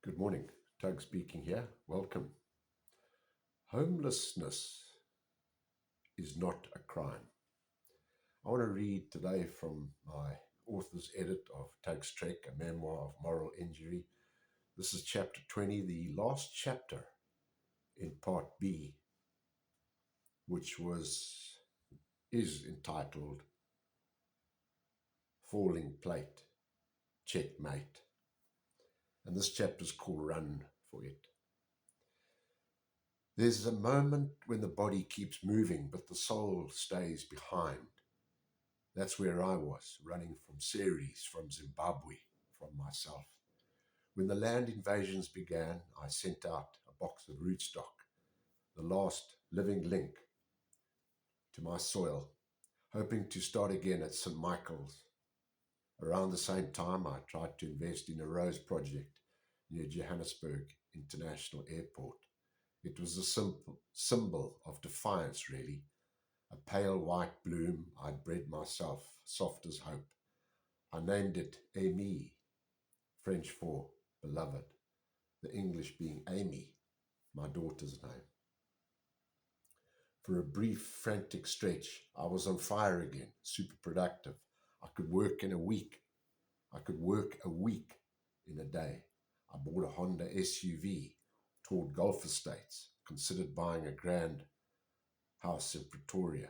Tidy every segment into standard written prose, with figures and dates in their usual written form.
Good morning. Tug speaking here. Welcome. Homelessness is not a crime. I want to read today from my author's edit of Tug's Trek, a memoir of moral injury. This is chapter 20, the last chapter in part B, which is entitled Falling Plate, Checkmate. And this chapter is called Run for It. There's a moment when the body keeps moving, but the soul stays behind. That's where I was, running from Ceres, from Zimbabwe, from myself. When the land invasions began, I sent out a box of rootstock, the last living link to my soil, hoping to start again at St. Michael's. Around the same time, I tried to invest in a rose project near Johannesburg International Airport. It was a simple symbol of defiance, really. A pale white bloom I'd bred myself, soft as hope. I named it Amy, French for beloved, the English being Amy, my daughter's name. For a brief, frantic stretch, I was on fire again, super productive. I could work a week in a day. I bought a Honda SUV, toured golf estates, considered buying a grand house in Pretoria.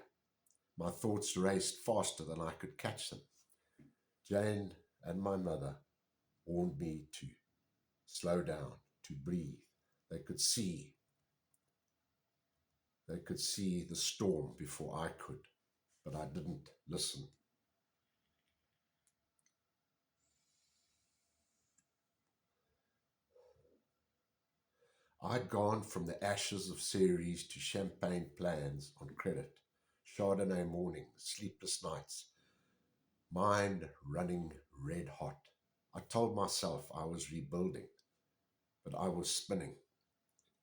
My thoughts raced faster than I could catch them. Jane and my mother warned me to slow down, to breathe. They could see the storm before I could, but I didn't listen. I'd gone from the ashes of Ceres to champagne plans on credit, Chardonnay mornings, sleepless nights, mind running red hot. I told myself I was rebuilding, but I was spinning.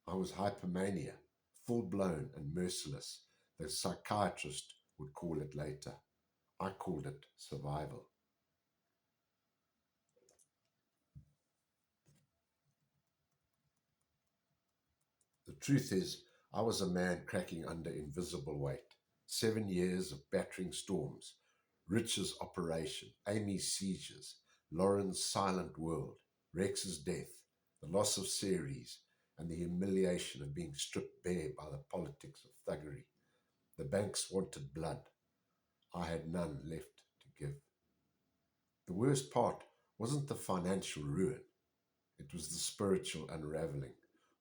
I was hypomania, full-blown and merciless. The psychiatrist would call it later. I called it survival. The truth is, I was a man cracking under invisible weight. 7 years of battering storms, Rich's operation, Amy's seizures, Lauren's silent world, Rex's death, the loss of Ceres, and the humiliation of being stripped bare by the politics of thuggery. The banks wanted blood. I had none left to give. The worst part wasn't the financial ruin. It was the spiritual unraveling.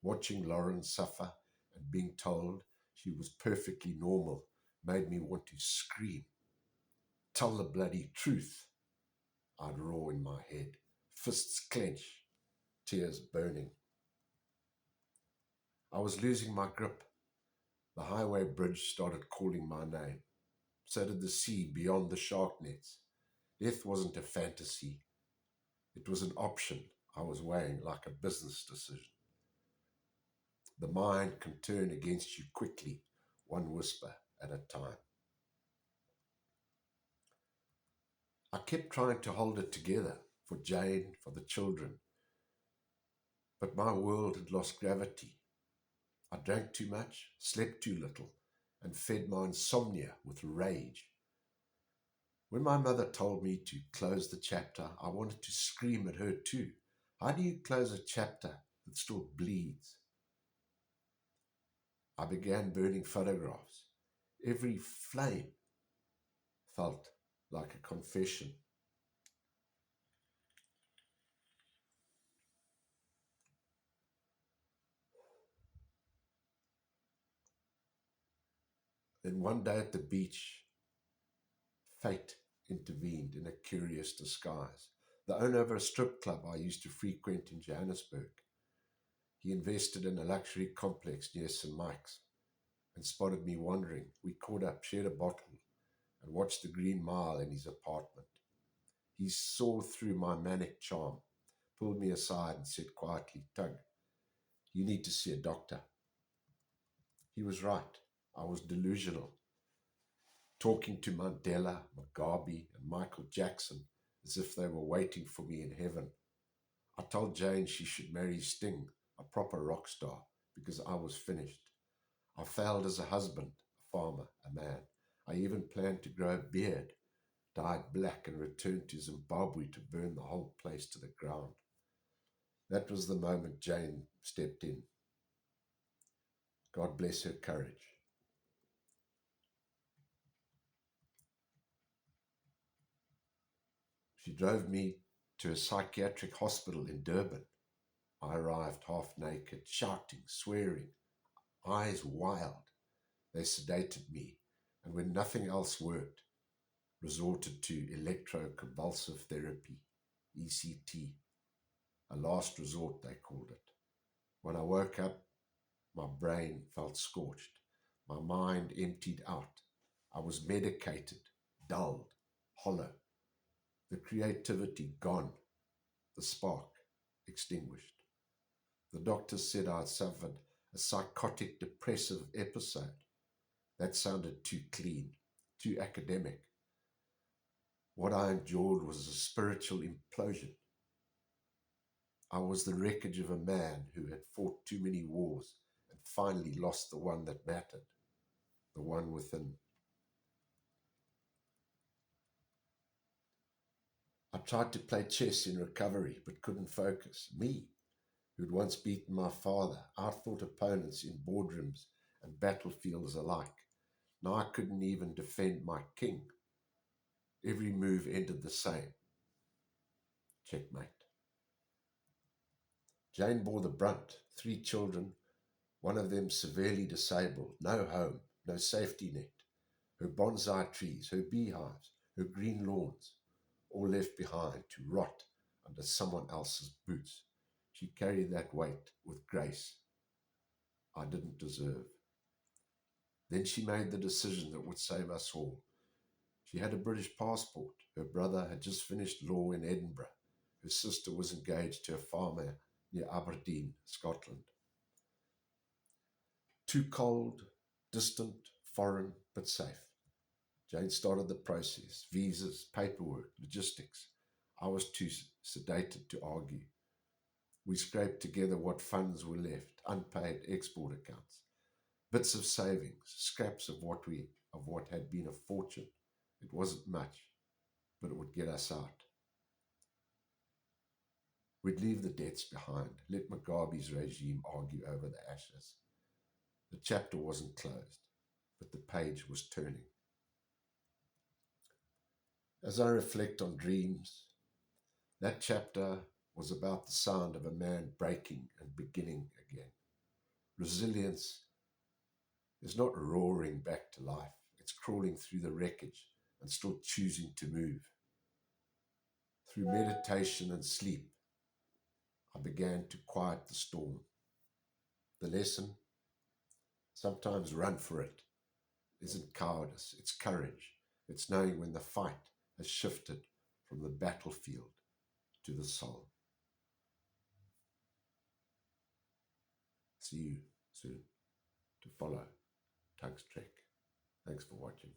Watching Lauren suffer and being told she was perfectly normal made me want to scream. Tell the bloody truth, I'd roar in my head, fists clench, tears burning. I was losing my grip. The highway bridge started calling my name. So did the sea beyond the shark nets. Death wasn't a fantasy. It was an option I was weighing like a business decision. The mind can turn against you quickly, one whisper at a time. I kept trying to hold it together for Jane, for the children, but my world had lost gravity. I drank too much, slept too little, and fed my insomnia with rage. When my mother told me to close the chapter, I wanted to scream at her too. How do you close a chapter that still bleeds? I began burning photographs. Every flame felt like a confession. Then one day at the beach, fate intervened in a curious disguise. The owner of a strip club I used to frequent in Johannesburg. He invested in a luxury complex near St. Mike's and spotted me wandering. We caught up, shared a bottle, and watched the Green Mile in his apartment. He saw through my manic charm, pulled me aside and said quietly, "Tug, you need to see a doctor." He was right. I was delusional, talking to Mandela, Mugabe, and Michael Jackson as if they were waiting for me in heaven. I told Jane she should marry Sting, a proper rock star, because I was finished. I failed as a husband, a farmer, a man. I even planned to grow a beard, dye it black, and return to Zimbabwe to burn the whole place to the ground. That was the moment Jane stepped in. God bless her courage. She drove me to a psychiatric hospital in Durban. I arrived half naked, shouting, swearing, eyes wild. They sedated me, and when nothing else worked, resorted to electroconvulsive therapy, ECT, a last resort, they called it. When I woke up, my brain felt scorched, my mind emptied out. I was medicated, dulled, hollow, the creativity gone, the spark extinguished. The doctor said I'd suffered a psychotic depressive episode. That sounded too clean, too academic. What I endured was a spiritual implosion. I was the wreckage of a man who had fought too many wars and finally lost the one that mattered, the one within. I tried to play chess in recovery but couldn't focus. Me, who'd once beaten my father, outfought opponents in boardrooms and battlefields alike. Now I couldn't even defend my king. Every move ended the same. Checkmate. Jane bore the brunt. 3 children, one of them severely disabled, no home, no safety net. Her bonsai trees, her beehives, her green lawns, all left behind to rot under someone else's boots. She carried that weight with grace I didn't deserve. Then she made the decision that would save us all. She had a British passport. Her brother had just finished law in Edinburgh. Her sister was engaged to a farmer near Aberdeen, Scotland. Too cold, distant, foreign, but safe. Jane started the process, visas, paperwork, logistics. I was too sedated to argue. We scraped together what funds were left, unpaid export accounts, bits of savings, scraps of what had been a fortune. It wasn't much, but it would get us out. We'd leave the debts behind, let Mugabe's regime argue over the ashes. The chapter wasn't closed, but the page was turning. As I reflect on dreams, that chapter was about the sound of a man breaking and beginning again. Resilience is not roaring back to life, it's crawling through the wreckage and still choosing to move. Through meditation and sleep, I began to quiet the storm. The lesson, sometimes run for it, isn't cowardice, it's courage. It's knowing when the fight has shifted from the battlefield to the soul. See you soon to follow Tug's Trek. Thanks for watching.